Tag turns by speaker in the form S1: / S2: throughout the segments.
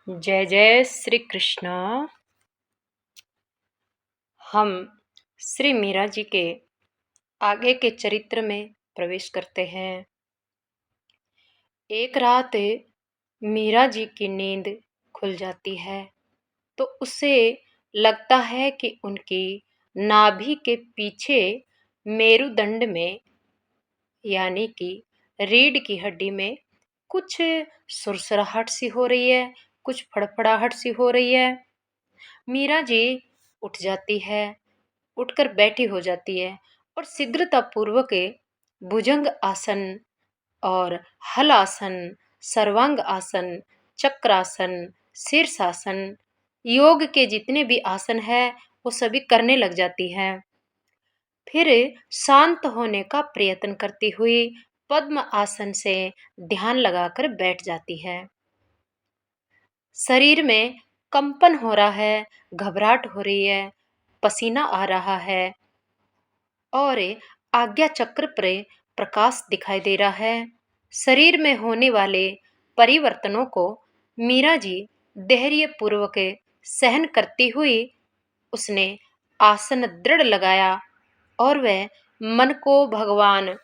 S1: जय जय श्री कृष्ण। हम श्री मीरा जी के आगे के चरित्र में प्रवेश करते हैं। एक रात मीरा जी की नींद खुल जाती है तो उसे लगता है कि उनकी नाभि के पीछे मेरुदंड में यानी कि रीढ़ की हड्डी में कुछ सुरसराहट सी हो रही है, कुछ फड़फड़ाहट सी हो रही है। मीरा जी उठ जाती है, उठकर बैठी हो जाती है और शीघ्रतापूर्वक भुजंग आसन और हल आसन, सर्वांग आसन, चक्रासन, शीर्षासन, योग के जितने भी आसन है वो सभी करने लग जाती है। फिर शांत होने का प्रयत्न करती हुई पद्म आसन से ध्यान लगाकर बैठ जाती है। शरीर में कंपन हो रहा है, घबराहट हो रही है, पसीना आ रहा है और आज्ञा चक्र पर प्रकाश दिखाई दे रहा है। शरीर में होने वाले परिवर्तनों को मीरा जी धैर्य पूर्वक सहन करती हुई उसने आसन दृढ़ लगाया और वह मन को भगवान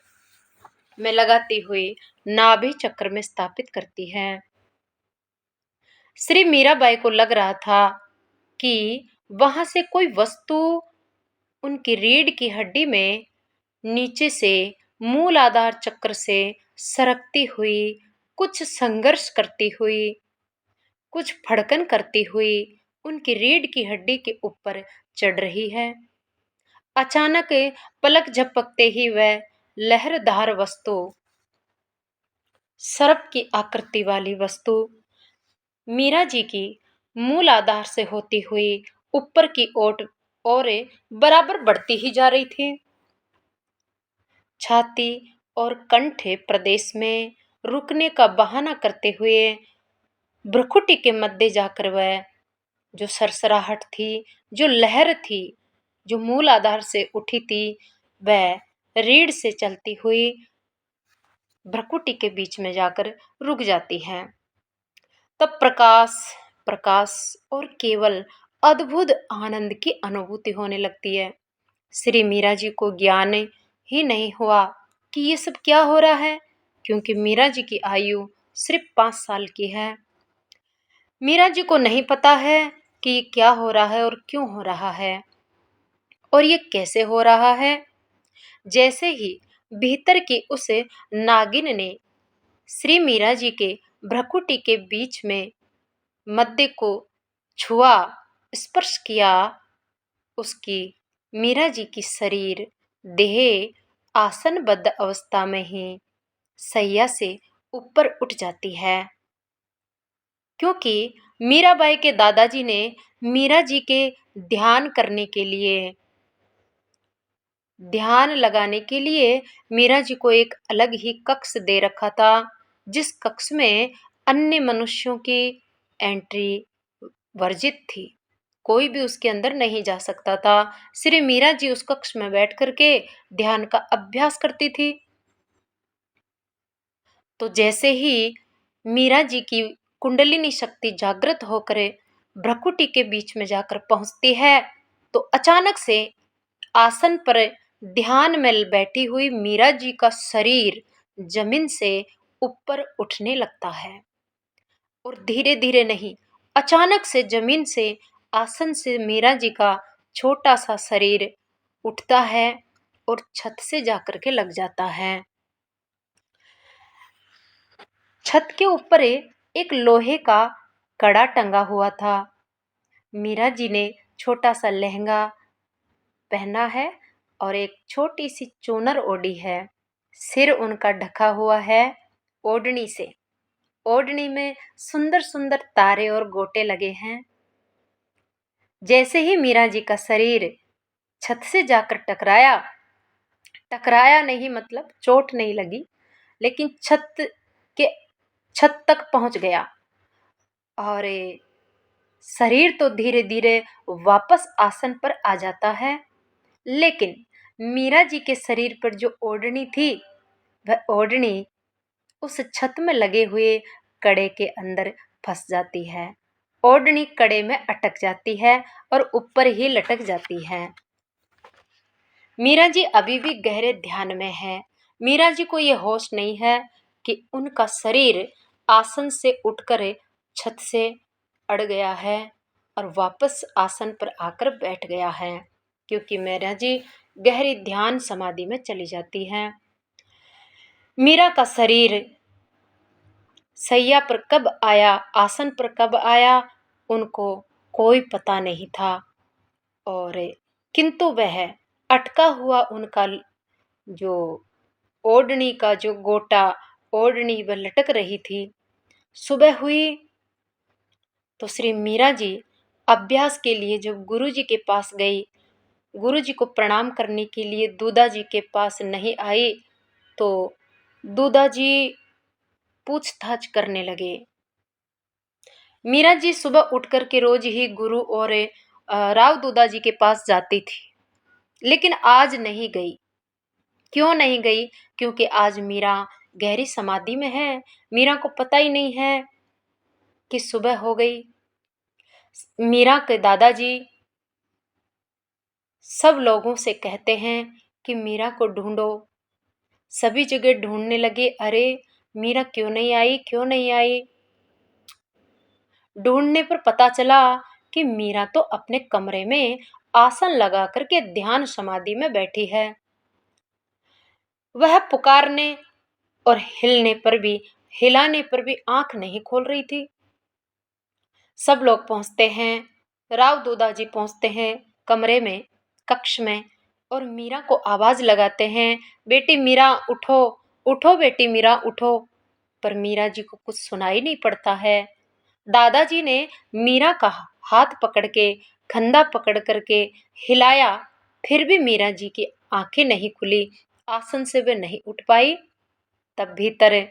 S1: में लगाती हुई नाभि चक्र में स्थापित करती है। श्री मीराबाई को लग रहा था कि वहां से कोई वस्तु उनकी रीढ़ की हड्डी में नीचे से मूल आधार चक्र से सरकती हुई, कुछ संघर्ष करती हुई, कुछ फड़कन करती हुई उनकी रीढ़ की हड्डी के ऊपर चढ़ रही है। अचानक पलक झपकते ही वह लहरदार वस्तु, सर्प की आकृति वाली वस्तु मीरा जी की मूल आधार से होती हुई ऊपर की ओर बराबर बढ़ती ही जा रही थी। छाती और कंठ प्रदेश में रुकने का बहाना करते हुए भ्रुकुटी के मध्य जाकर वह जो सरसराहट थी, जो लहर थी, जो मूल आधार से उठी थी, वह रीढ़ से चलती हुई भ्रुकुटी के बीच में जाकर रुक जाती है। तब प्रकाश प्रकाश और केवल अद्भुत आनंद की अनुभूति होने लगती है। श्री मीरा जी को ज्ञान ही नहीं हुआ कि ये सब क्या हो रहा है, क्योंकि मीरा जी की आयु सिर्फ 5 साल की है। मीरा जी को नहीं पता है कि ये क्या हो रहा है और क्यों हो रहा है और ये कैसे हो रहा है। जैसे ही भीतर की उस नागिन ने श्री मीरा जी के भ्रुकुटी के बीच में मध्य को छुआ, स्पर्श किया, उसकी मीरा जी की शरीर देह आसनबद्ध अवस्था में ही सैया से ऊपर उठ जाती है। क्योंकि मीराबाई के दादाजी ने मीरा जी के ध्यान करने के लिए, ध्यान लगाने के लिए मीरा जी को एक अलग ही कक्ष दे रखा था, जिस कक्ष में अन्य मनुष्यों की एंट्री वर्जित थी। कोई भी उसके अंदर नहीं जा सकता था। श्री मीरा जी उस कक्ष में बैठ करके ध्यान का अभ्यास करती थी। तो जैसे ही मीरा जी की कुंडलिनी शक्ति जागृत होकर भ्रुकुटी के बीच में जाकर पहुंचती है तो अचानक से आसन पर ध्यान में बैठी हुई मीरा जी का शरीर जमीन से ऊपर उठने लगता है और धीरे धीरे नहीं, अचानक से जमीन से, आसन से मीरा जी का छोटा सा शरीर उठता है और छत से जाकर के लग जाता है। छत के ऊपर एक लोहे का कड़ा टंगा हुआ था। मीरा जी ने छोटा सा लहंगा पहना है और एक छोटी सी चूनर ओढ़ी है। सिर उनका ढका हुआ है ओढ़नी से। ओढ़नी में सुंदर सुंदर तारे और गोटे लगे हैं। जैसे ही मीरा जी का शरीर छत से जाकर टकराया, टकराया नहीं मतलब चोट नहीं लगी, लेकिन के छत तक पहुंच गया और शरीर तो धीरे धीरे वापस आसन पर आ जाता है, लेकिन मीरा जी के शरीर पर जो ओढ़नी थी वह ओढ़नी उस छत में लगे हुए कड़े के अंदर फंस जाती है ओढ़नी कड़े में अटक जाती है और ऊपर ही लटक जाती है। मीरा जी अभी भी गहरे ध्यान में है। मीरा जी को यह होश नहीं है कि उनका शरीर आसन से उठकर छत से अड़ गया है और वापस आसन पर आकर बैठ गया है, क्योंकि मीरा जी गहरी ध्यान समाधि में चली जाती है। मीरा का शरीर सैया पर कब आया, आसन पर कब आया, उनको कोई पता नहीं था। और किंतु वह अटका हुआ उनका जो ओढ़नी का जो गोटा, ओढ़नी वह लटक रही थी। सुबह हुई तो श्री मीरा जी अभ्यास के लिए जब गुरु जी के पास गई, गुरु जी को प्रणाम करने के लिए दूधा जी के पास नहीं आई, तो दूधा जी पूछताछ करने लगे। मीरा जी सुबह उठ कर के रोज ही गुरु और राव दूधा जी के पास जाती थी, लेकिन आज नहीं गई। क्यों नहीं गई? क्योंकि आज मीरा गहरी समाधि में है। मीरा को पता ही नहीं है कि सुबह हो गई। मीरा के दादाजी सब लोगों से कहते हैं कि मीरा को ढूंढो। सभी जगह ढूंढने लगे, अरे मीरा क्यों नहीं आई, क्यों नहीं आई। ढूंढने पर पता चला कि मीरा तो अपने कमरे में आसन लगा करके ध्यान समाधि में बैठी है। वह पुकारने और हिलाने पर भी आंख नहीं खोल रही थी। सब लोग पहुंचते हैं, राव दूधा जी पहुंचते हैं कमरे में, कक्ष में, और मीरा को आवाज लगाते हैं, बेटी मीरा उठो, उठो बेटी मीरा उठो। पर मीरा जी को कुछ सुनाई नहीं पड़ता है। दादाजी ने मीरा का हाथ पकड़ के, कंधा पकड़ करके हिलाया, फिर भी मीरा जी की आंखें नहीं खुली, आसन से वे नहीं उठ पाई। तब भीतर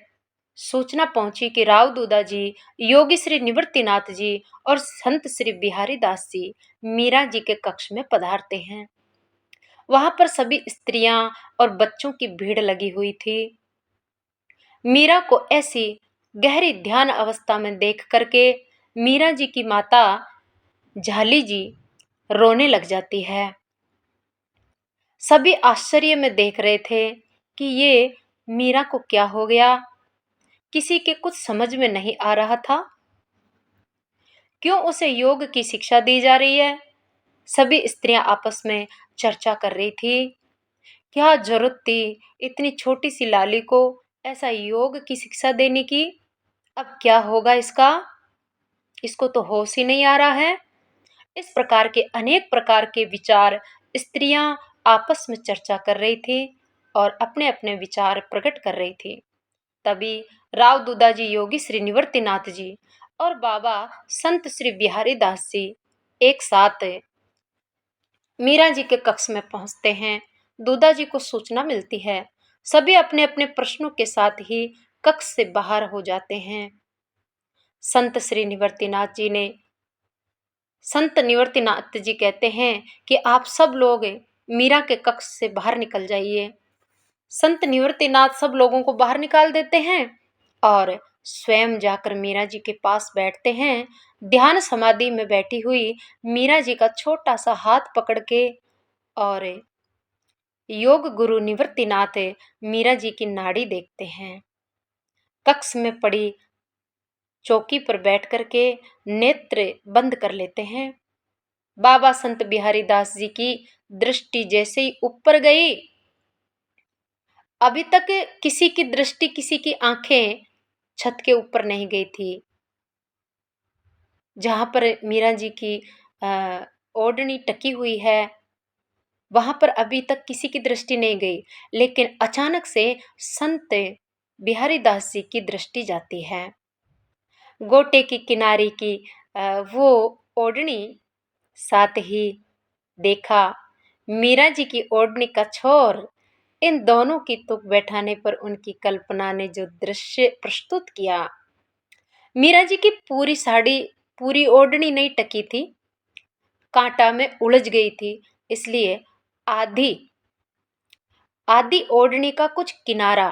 S1: सूचना पहुंची कि राव दूधा जी, योगी श्री निवृत्तिनाथ जी और संत श्री बिहारी दास जी मीरा जी के कक्ष में पधारते हैं। वहां पर सभी स्त्रियां और बच्चों की भीड़ लगी हुई थी। मीरा को ऐसी गहरी ध्यान अवस्था में देख करके मीरा जी की माता झाली जी रोने लग जाती है। सभी आश्चर्य में देख रहे थे कि ये मीरा को क्या हो गया। किसी के कुछ समझ में नहीं आ रहा था, क्यों उसे योग की शिक्षा दी जा रही है। सभी स्त्रियां आपस में चर्चा कर रही थी, क्या जरूरत थी इतनी छोटी सी लाली को ऐसा योग की शिक्षा देने की। अब क्या होगा इसका, इसको तो होश ही नहीं आ रहा है। इस प्रकार के अनेक प्रकार के विचार स्त्रियां आपस में चर्चा कर रही थी और अपने अपने विचार प्रकट कर रही थी। तभी राव दूधा जी, योगी श्री निवृत्तिनाथ जी और बाबा संत श्री बिहारी दास जी एक साथ मीरा जी के कक्ष में पहुंचते हैं। दूधा जी को सूचना मिलती है। सभी अपने अपने प्रश्नों के साथ ही कक्ष से बाहर हो जाते हैं। संत श्री निवृत्तिनाथ जी ने संत निवृत्तिनाथ जी कहते हैं कि आप सब लोग मीरा के कक्ष से बाहर निकल जाइए। संत निवृत्तिनाथ सब लोगों को बाहर निकाल देते हैं और स्वयं जाकर मीरा जी के पास बैठते हैं। ध्यान समाधि में बैठी हुई मीरा जी का छोटा सा हाथ पकड़ के और योग गुरु निवृत्तिनाथ मीरा जी की नाड़ी देखते हैं। कक्ष में पड़ी चौकी पर बैठ करके नेत्र बंद कर लेते हैं। बाबा संत बिहारी दास जी की दृष्टि जैसे ही ऊपर गई, अभी तक किसी की दृष्टि, किसी की आंखें छत के ऊपर नहीं गई थी। जहां पर मीरा जी की ओढ़नी टकी हुई है, वहां पर अभी तक किसी की दृष्टि नहीं गई। लेकिन अचानक से संत बिहारी दास जी की दृष्टि जाती है। गोटे की किनारे की वो ओढ़नी, साथ ही देखा मीरा जी की ओढ़नी का छोर। इन दोनों की तुक बैठाने पर उनकी कल्पना ने जो दृश्य प्रस्तुत किया, मीरा जी की पूरी साड़ी, पूरी ओढ़नी नहीं टकी थी, कांटा में उलझ गई थी, इसलिए आधी आधी ओढ़नी का कुछ किनारा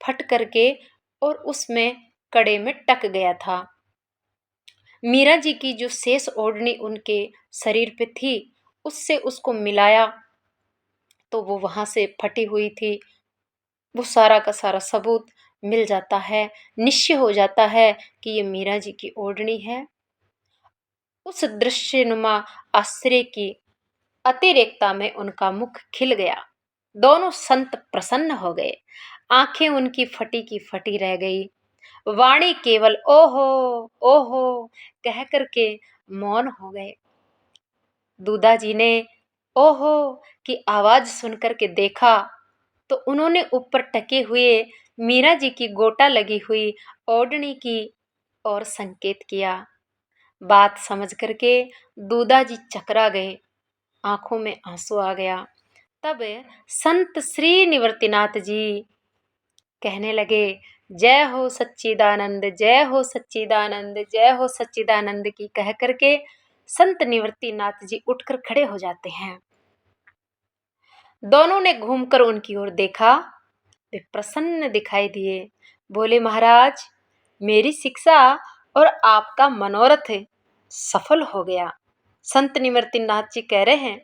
S1: फट करके और उसमें कड़े में टक गया था। मीरा जी की जो शेष ओढ़नी उनके शरीर पे थी उससे उसको मिलाया तो वो वहां से फटी हुई थी। वो सारा का सारा सबूत मिल जाता है, निश्चय हो जाता है कि ये मीरा जी की ओढ़नी है। उस दृश्यनुमा आश्चर्य की अतिरेकता में उनका मुख खिल गया। दोनों संत प्रसन्न हो गए। आंखें उनकी फटी की फटी रह गई। वाणी केवल ओहो ओहो कह करके मौन हो गए। दूधा जी ने ओहो की आवाज सुनकर के देखा तो उन्होंने ऊपर टके हुए मीरा जी की गोटा लगी हुई ओढ़नी की ओर संकेत किया। बात समझ करके दूधा जी चकरा गए, आंखों में आंसू आ गया। तब संत श्री निवृत्तिनाथ जी कहने लगे, जय हो सच्चिदानंद, जय हो सच्चिदानंद, जय हो सच्चिदानंद की कह करके संत निवृत्तिनाथ जी उठकर खड़े हो जाते हैं। दोनों ने घूमकर उनकी ओर देखा, वे प्रसन्न दिखाई दिए। बोले, महाराज मेरी शिक्षा और आपका मनोरथ सफल हो गया। संत निवृत्तिनाथ जी कह रहे हैं,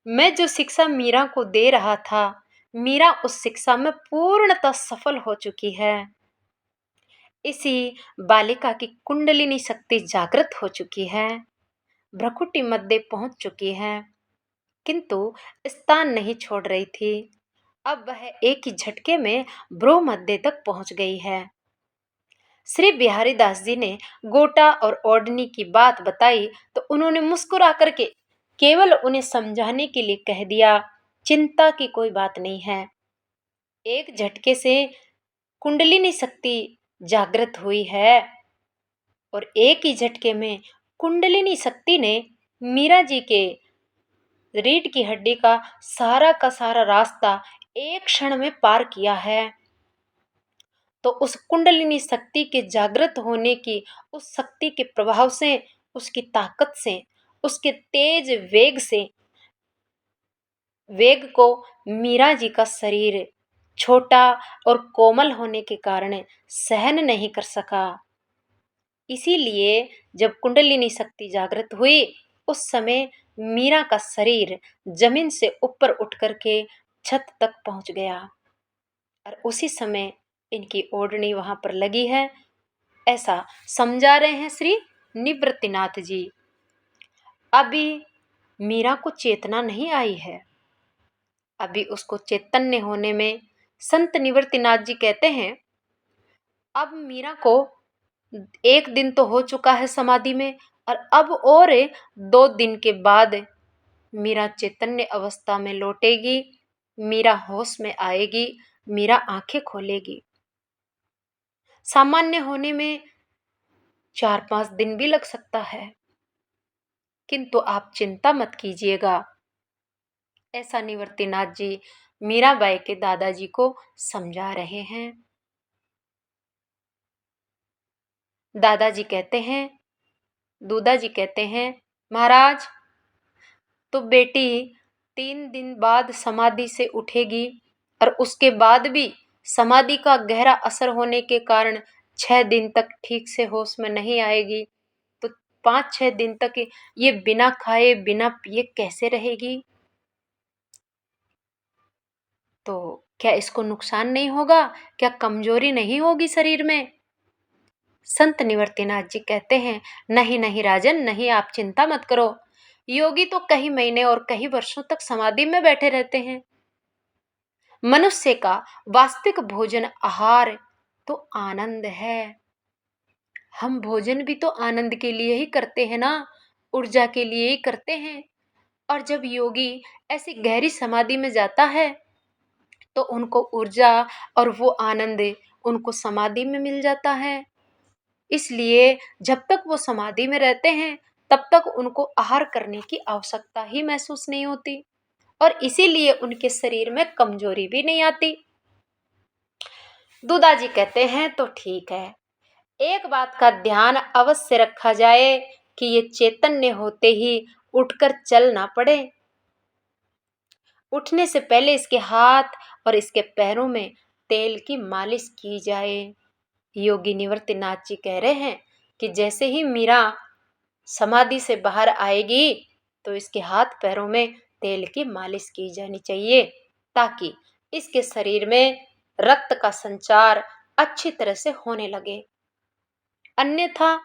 S1: मैं जो शिक्षा मीरा को दे रहा था, मीरा उस शिक्षा में पूर्णतः सफल हो चुकी है। इसी बालिका की कुंडलिनी शक्ति जागृत हो चुकी है, भ्रकुटी मध्य पहुंच चुकी है, किंतु स्थान नहीं छोड़ रही थी। अब वह एक ही झटके में भ्रू मध्य तक पहुंच गई है। श्री बिहारी दास जी ने गोटा और ओढ़नी की बात बताई तो उन्होंने मुस्कुरा करके केवल उन्हें समझाने के लिए कह दिया, चिंता की कोई बात नहीं है। एक झटके से कुंडलिनी शक्ति जागृत हुई है और एक ही झटके में कुंडलिनी शक्ति ने मीरा जी के रीढ़ की हड्डी का सारा रास्ता एक क्षण में पार किया है। तो उस कुंडलिनी शक्ति के जागृत होने की, उस शक्ति के प्रभाव से, उसकी ताकत से, उसके तेज वेग से, वेग को मीरा जी का शरीर छोटा और कोमल होने के कारण सहन नहीं कर सका। इसीलिए जब कुंडलिनी शक्ति जागृत हुई उस समय मीरा का शरीर जमीन से ऊपर उठ करके छत तक पहुंच गया और उसी समय इनकी ओढ़नी वहां पर लगी है, ऐसा समझा रहे हैं श्री निवृत्तिनाथ जी। अभी मीरा को चेतना नहीं आई है, अभी उसको चैतन्य होने में संत निवृत्तिनाथ जी कहते हैं, अब मीरा को एक दिन तो हो चुका है समाधि में और अब और 2 दिन के बाद मीरा चैतन्य अवस्था में लौटेगी, मीरा होश में आएगी, मीरा आंखें खोलेगी। सामान्य होने में 4-5 दिन भी लग सकता है, किंतु आप चिंता मत कीजिएगा, ऐसा निवृत्तिनाथ जी मीराबाई के दादाजी को समझा रहे हैं। दादाजी कहते हैं, दूधा जी कहते हैं, महाराज तो बेटी 3 दिन बाद समाधि से उठेगी और उसके बाद भी समाधि का गहरा असर होने के कारण 6 दिन तक ठीक से होश में नहीं आएगी, तो 5-6 दिन तक ये बिना खाए बिना पिए कैसे रहेगी? तो क्या इसको नुकसान नहीं होगा? क्या कमजोरी नहीं होगी शरीर में? संत निवृत्तिनाथ जी कहते हैं, नहीं नहीं राजन नहीं, आप चिंता मत करो। योगी तो कई महीने और कई वर्षों तक समाधि में बैठे रहते हैं। मनुष्य का वास्तविक भोजन आहार तो आनंद है। हम भोजन भी तो आनंद के लिए ही करते हैं ना, ऊर्जा के लिए ही करते हैं। और जब योगी ऐसी गहरी समाधि में जाता है तो उनको ऊर्जा और वो आनंद उनको समाधि में मिल जाता है। इसलिए जब तक वो समाधि में रहते हैं तब तक उनको आहार करने की आवश्यकता ही महसूस नहीं होती और इसीलिए उनके शरीर में कमजोरी भी नहीं आती। दूधा जी कहते हैं, तो ठीक है, एक बात का ध्यान अवश्य रखा जाए कि ये चैतन्य होते ही उठकर चल ना पड़े। उठने से पहले इसके हाथ और इसके पैरों में तेल की मालिश की जाए। योगी निवृत्तिनाथ जी कह रहे हैं कि जैसे ही मीरा समाधि से बाहर आएगी तो इसके हाथ पैरों में तेल की मालिश की जानी चाहिए, ताकि इसके शरीर में रक्त का संचार अच्छी तरह से होने लगे। अन्यथा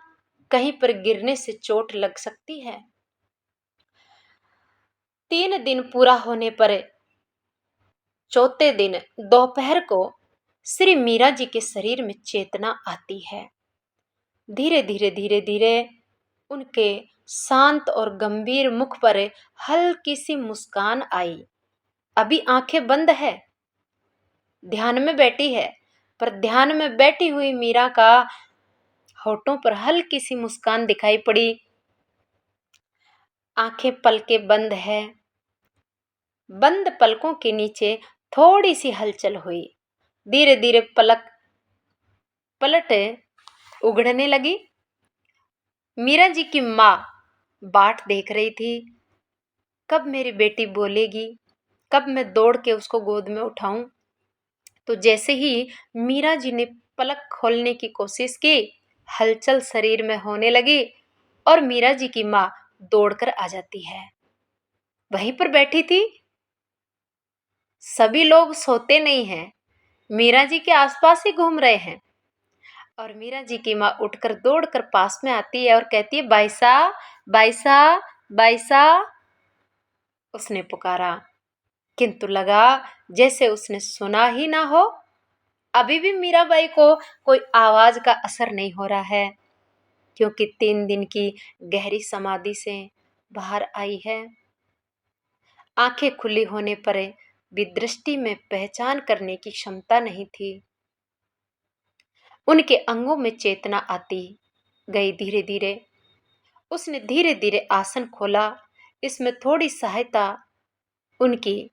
S1: कहीं पर गिरने से चोट लग सकती है। 3 दिन पूरा होने पर चौथे दिन दोपहर को श्री मीरा जी के शरीर में चेतना आती है। धीरे धीरे धीरे धीरे उनके शांत और गंभीर मुख पर हल्की सी मुस्कान आई। अभी आंखें बंद है, ध्यान में बैठी है, पर ध्यान में बैठी हुई मीरा का होठों पर हल्की सी मुस्कान दिखाई पड़ी। आंखें पलकें बंद है, बंद पलकों के नीचे थोड़ी सी हलचल हुई। धीरे धीरे पलट उगड़ने लगी। मीरा जी की माँ बाट देख रही थी, कब मेरी बेटी बोलेगी, कब मैं दौड़ के उसको गोद में उठाऊं। तो जैसे ही मीरा जी ने पलक खोलने की कोशिश की, हलचल शरीर में होने लगी और मीरा जी की माँ दौड़कर आ जाती है। वहीं पर बैठी थी, सभी लोग सोते नहीं हैं, मीरा जी के आसपास ही घूम रहे हैं। और मीरा जी की माँ उठकर दौड़कर पास में आती है और कहती है, बाईसा, बाईसा, बाईसा। उसने पुकारा, किंतु लगा जैसे उसने सुना ही ना हो। अभी भी मीराबाई को कोई आवाज का असर नहीं हो रहा है, क्योंकि 3 दिन की गहरी समाधि से बाहर आई है। आंखें खुली होने पर भी दृष्टि में पहचान करने की क्षमता नहीं थी। उनके अंगों में चेतना आती गई धीरे धीरे। उसने धीरे धीरे आसन खोला। इसमें थोड़ी सहायता उनकी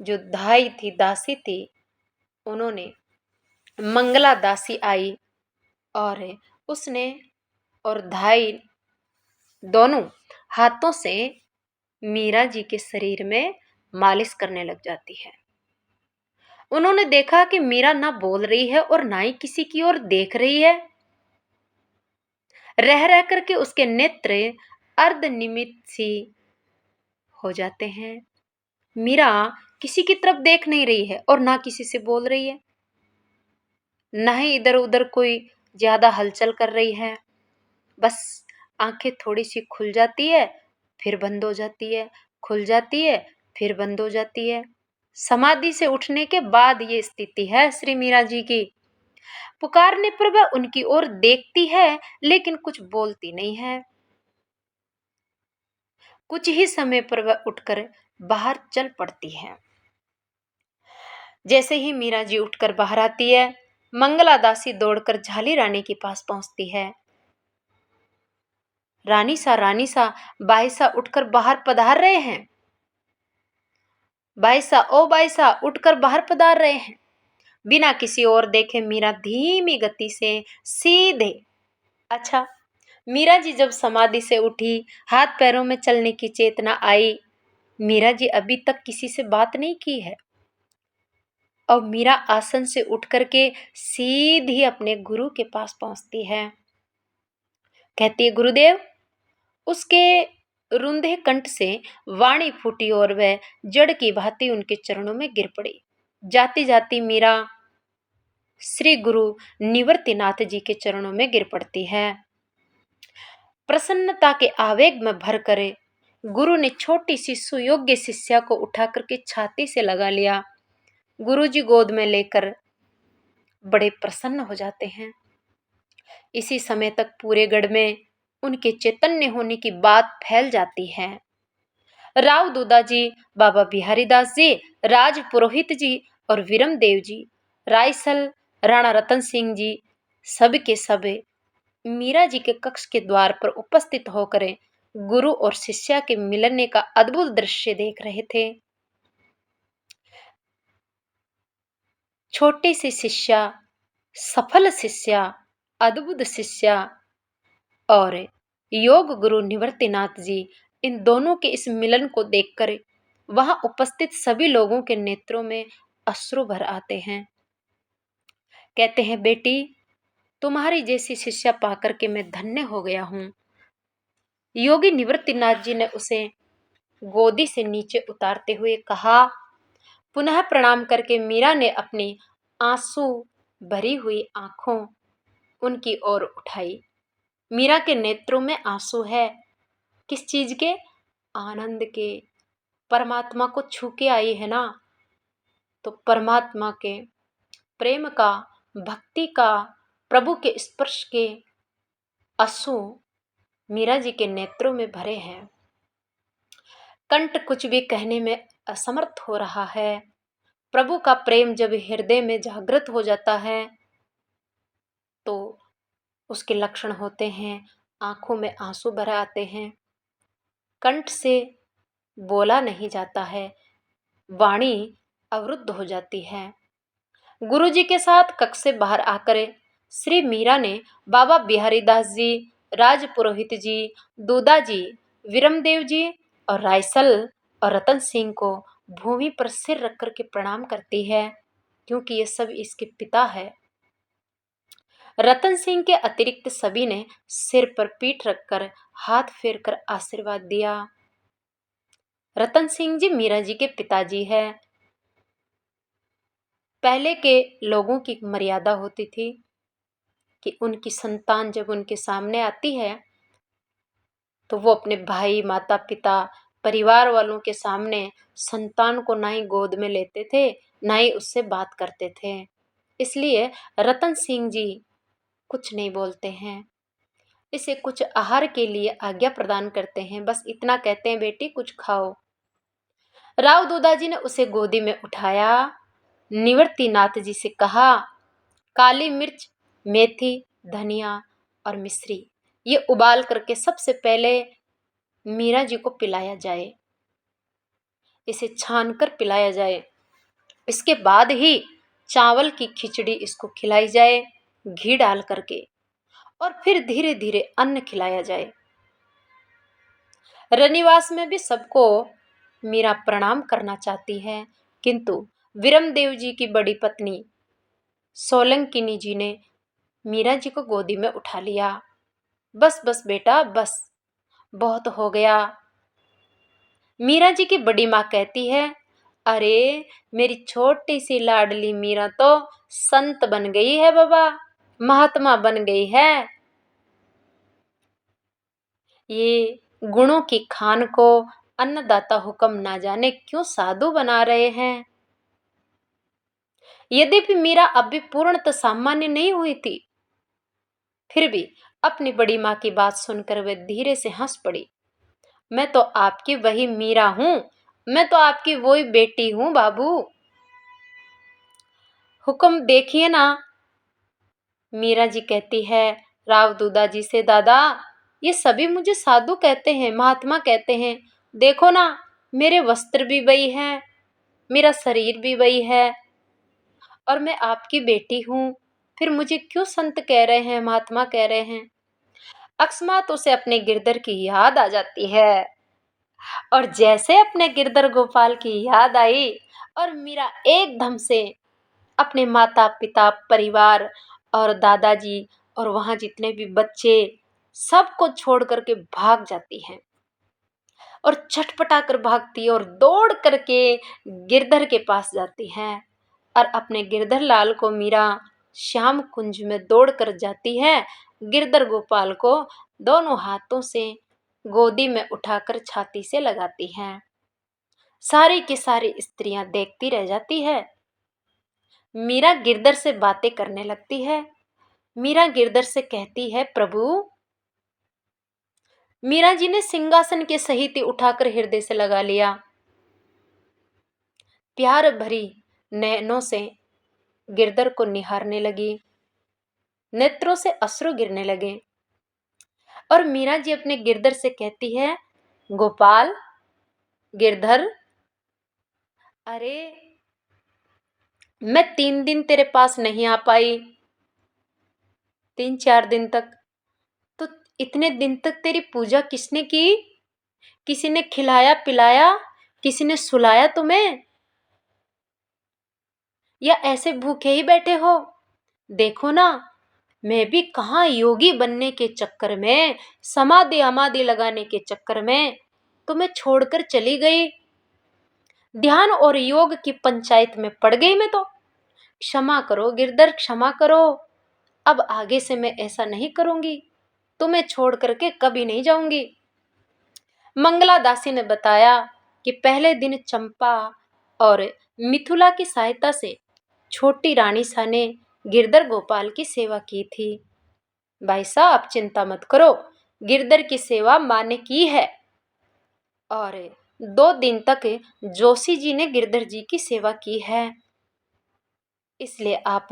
S1: जो धाई थी, दासी थी, उन्होंने मंगला दासी आई और उसने और धाई दोनों हाथों से मीरा जी के शरीर में मालिश करने लग जाती है। उन्होंने देखा कि मीरा ना बोल रही है और ना ही किसी की ओर देख रही है। रह रह करके उसके नेत्र अर्धनिमित सी हो जाते हैं। मीरा किसी की तरफ देख नहीं रही है और ना किसी से बोल रही है, ना ही इधर उधर कोई ज्यादा हलचल कर रही है। बस आंखें थोड़ी सी खुल जाती है, फिर बंद हो जाती है, खुल जाती है, फिर बंद हो जाती है। समाधि से उठने के बाद ये स्थिति है श्री मीरा जी की। पुकारने पर वह उनकी ओर देखती है, लेकिन कुछ बोलती नहीं है। कुछ ही समय पर वह उठकर बाहर चल पड़ती है। जैसे ही मीरा जी उठकर बाहर आती है, मंगला दासी दौड़कर झाली रानी के पास पहुंचती है। रानी सा बाईसा उठकर बाहर पधार रहे हैं। बाईसा, ओ बाईसा, उठकर बाहर पधार रहे हैं। बिना किसी और देखे मीरा धीमी गति से सीधे, अच्छा, मीरा जी जब समाधि से उठी, हाथ पैरों में चलने की चेतना आई, मीरा जी अभी तक किसी से बात नहीं की है। और मीरा आसन से उठ करके सीधी अपने गुरु के पास पहुंचती है। कहती है, गुरुदेव। उसके रुंधे कंठ से वाणी फूटी और वह जड़ की भांति उनके चरणों में गिर पड़ी। जाती जाती मीरा श्री गुरु निवर्तिनाथ जी के चरणों में गिर पड़ती है। प्रसन्नता के आवेग में भर करे गुरु ने छोटी सी सुयोग्य शिष्या को उठा करके छाती से लगा लिया। गुरु जी गोद में लेकर बड़े प्रसन्न हो जाते हैं। इसी समय तक पूरे गढ़ में उनके चैतन्य होने की बात फैल जाती है। राव दूदा जी, बाबा बिहारी दास जी, राज पुरोहित जी और वीरम देव जी, रायसल राणा रतन सिंह जी, सब के सब मीरा जी के कक्ष के द्वार पर उपस्थित होकर गुरु और शिष्या के मिलने का अद्भुत दृश्य देख रहे थे। छोटी सी शिष्या, सफल शिष्या, अद्भुत शिष्या और योग गुरु निवर्तिनाथ जी, इन दोनों के इस मिलन को देखकर वहां उपस्थित सभी लोगों के नेत्रों में अश्रु भर आते हैं। कहते हैं, बेटी, तुम्हारी जैसी शिष्या पाकर के मैं धन्य हो गया हूं। योगी निवृत्तिनाथ जी ने उसे गोदी से नीचे उतारते हुए कहा। पुनः प्रणाम करके मीरा ने अपनी आंसू भरी हुई आंखों उनकी ओर उठाई। मीरा के नेत्रों में आंसू है। किस चीज के? आनंद के। परमात्मा को छू के आई है ना, तो परमात्मा के प्रेम का, भक्ति का, प्रभु के स्पर्श के आंसू मीरा जी के नेत्रों में भरे हैं। कंठ कुछ भी कहने में असमर्थ हो रहा है। प्रभु का प्रेम जब हृदय में जागृत हो जाता है तो उसके लक्षण होते हैं, आंखों में आंसू भर आते हैं, कंठ से बोला नहीं जाता है, वाणी अवरुद्ध हो जाती है। गुरुजी के साथ कक्ष से बाहर आकर श्री मीरा ने बाबा बिहारी दास जी, राजपुरोहित जी, दूदा जी, विरमदेव जी और रायसल और रतन सिंह को भूमि पर सिर रख कर के प्रणाम करती है, क्योंकि ये सब इसके पिता है। रतन सिंह के अतिरिक्त सभी ने सिर पर पीठ रखकर हाथ फेरकर आशीर्वाद दिया। रतन सिंह जी मीरा जी के पिताजी है। पहले के लोगों की मर्यादा होती थी कि उनकी संतान जब उनके सामने आती है तो वो अपने भाई, माता पिता, परिवार वालों के सामने संतान को ना ही गोद में लेते थे, ना ही उससे बात करते थे। इसलिए रतन सिंह जी कुछ नहीं बोलते हैं, इसे कुछ आहार के लिए आज्ञा प्रदान करते हैं, बस इतना कहते हैं, बेटी कुछ खाओ। राव दूदाजी ने उसे गोदी में उठाया, निवृत्तिनाथ जी से कहा, काली मिर्च, मेथी, धनिया और मिश्री ये उबाल करके सबसे पहले मीरा जी को पिलाया जाए, इसे छान कर पिलाया जाए। इसके बाद ही चावल की खिचड़ी इसको खिलाई जाए घी डाल करके, और फिर धीरे धीरे अन्न खिलाया जाए। रनिवास में भी सबको मीरा प्रणाम करना चाहती है, किंतु विरमदेव जी की बड़ी पत्नी सोलंकिनी जी ने मीरा जी को गोदी में उठा लिया। बस बस बेटा बस, बहुत हो गया। मीरा जी की बड़ी माँ कहती है, अरे मेरी छोटी सी लाडली मीरा तो संत बन गई है बाबा, महात्मा बन गई है। ये गुणों की खान को अन्नदाता हुक्म ना जाने क्यों साधु बना रहे हैं। यद्यपि मीरा अब भी पूर्णतः सामान्य नहीं हुई थी, फिर भी अपनी बड़ी माँ की बात सुनकर वे धीरे से हंस पड़ी। मैं तो आपकी वही मीरा हूं, मैं तो आपकी वही बेटी हूं बाबू। हुक्म देखिए ना। मीरा जी कहती है राव दूदा जी से, दादा ये सभी मुझे साधु कहते हैं, महात्मा कहते हैं, देखो ना मेरे वस्त्र भी वही हैं, मेरा शरीर भी वही है, और मैं आपकी बेटी हूँ, फिर मुझे क्यों संत कह रहे हैं, महात्मा कह रहे हैं। अकस्मात उसे अपने गिरधर की याद आ जाती है, और जैसे अपने गिरधर गोपाल की याद आई और मीरा एकदम से अपने माता पिता, परिवार और दादाजी और वहां जितने भी बच्चे सबको छोड़ करके भाग जाती है, और छटपटा कर भागती है और दौड़ करके गिरधर के पास जाती है, और अपने गिरधर लाल को मीरा श्याम कुंज में दौड़ कर जाती है। गिरधर गोपाल को दोनों हाथों से गोदी में उठाकर छाती से लगाती है। सारी की सारी स्त्रियां देखती रह जाती है। मीरा गिरधर से बातें करने लगती है। मीरा गिरधर से कहती है, प्रभु। मीरा जी ने सिंहासन के सहित उठाकर हृदय से लगा लिया। प्यार भरी नैनों से गिरधर को निहारने लगी, नेत्रों से अश्रु गिरने लगे, और मीरा जी अपने गिरधर से कहती है, गोपाल, गिरधर, अरे मैं 3 दिन तेरे पास नहीं आ पाई, 3-4 दिन तक, तो इतने दिन तक तेरी पूजा किसने की? किसी ने खिलाया पिलाया? किसी ने सुलाया तुम्हें, या ऐसे भूखे ही बैठे हो? देखो ना मैं भी कहाँ योगी बनने के चक्कर में, समाधि अमाधि लगाने के चक्कर में तुम्हें छोड़कर चली गई। ध्यान और योग की पंचायत में पड़ गई मैं तो। क्षमा करो गिरधर, क्षमा करो। अब आगे से मैं ऐसा नहीं करूंगी, तुम्हें छोड़ करके कभी नहीं जाऊंगी। मंगला दासी ने बताया कि पहले दिन चंपा और मिथुला की सहायता से छोटी रानी सा ने गिरधर गोपाल की सेवा की थी। भाई साहब चिंता मत करो, गिरधर की सेवा माँ ने की है। और 2 दिन तक जोशी जी ने गिरधर जी की सेवा की है, इसलिए आप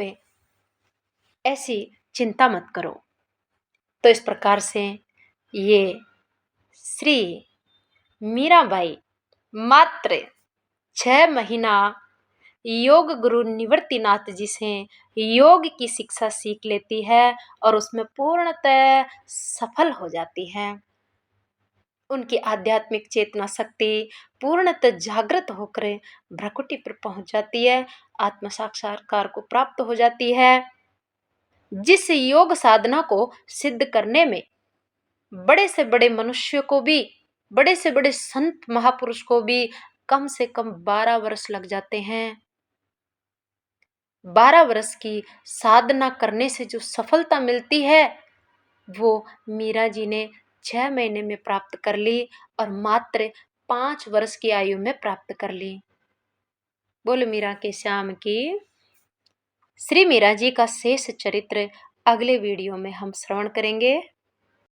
S1: ऐसी चिंता मत करो। तो इस प्रकार से ये श्री मीराबाई मात्र 6 महीना योग गुरु निवृत्तिनाथ जी से योग की शिक्षा सीख लेती है और उसमें पूर्णतः सफल हो जाती है। उनकी आध्यात्मिक चेतना शक्ति पूर्णतः जागृत होकर भ्रकुटी पर पहुंच जाती है, आत्म साक्षात्कार को प्राप्त हो जाती है। जिस योग साधना को सिद्ध करने में बड़े से बड़े मनुष्य को भी, बड़े से बड़े संत महापुरुष को भी कम से कम 12 वर्ष लग जाते हैं। 12 वर्ष की साधना करने से जो सफलता मिलती है वो मीरा जी ने 6 महीने में प्राप्त कर ली और मात्र 5 वर्ष की आयु में प्राप्त कर ली। बोलो मीरा के श्याम की। श्री मीरा जी का शेष चरित्र अगले वीडियो में हम श्रवण करेंगे।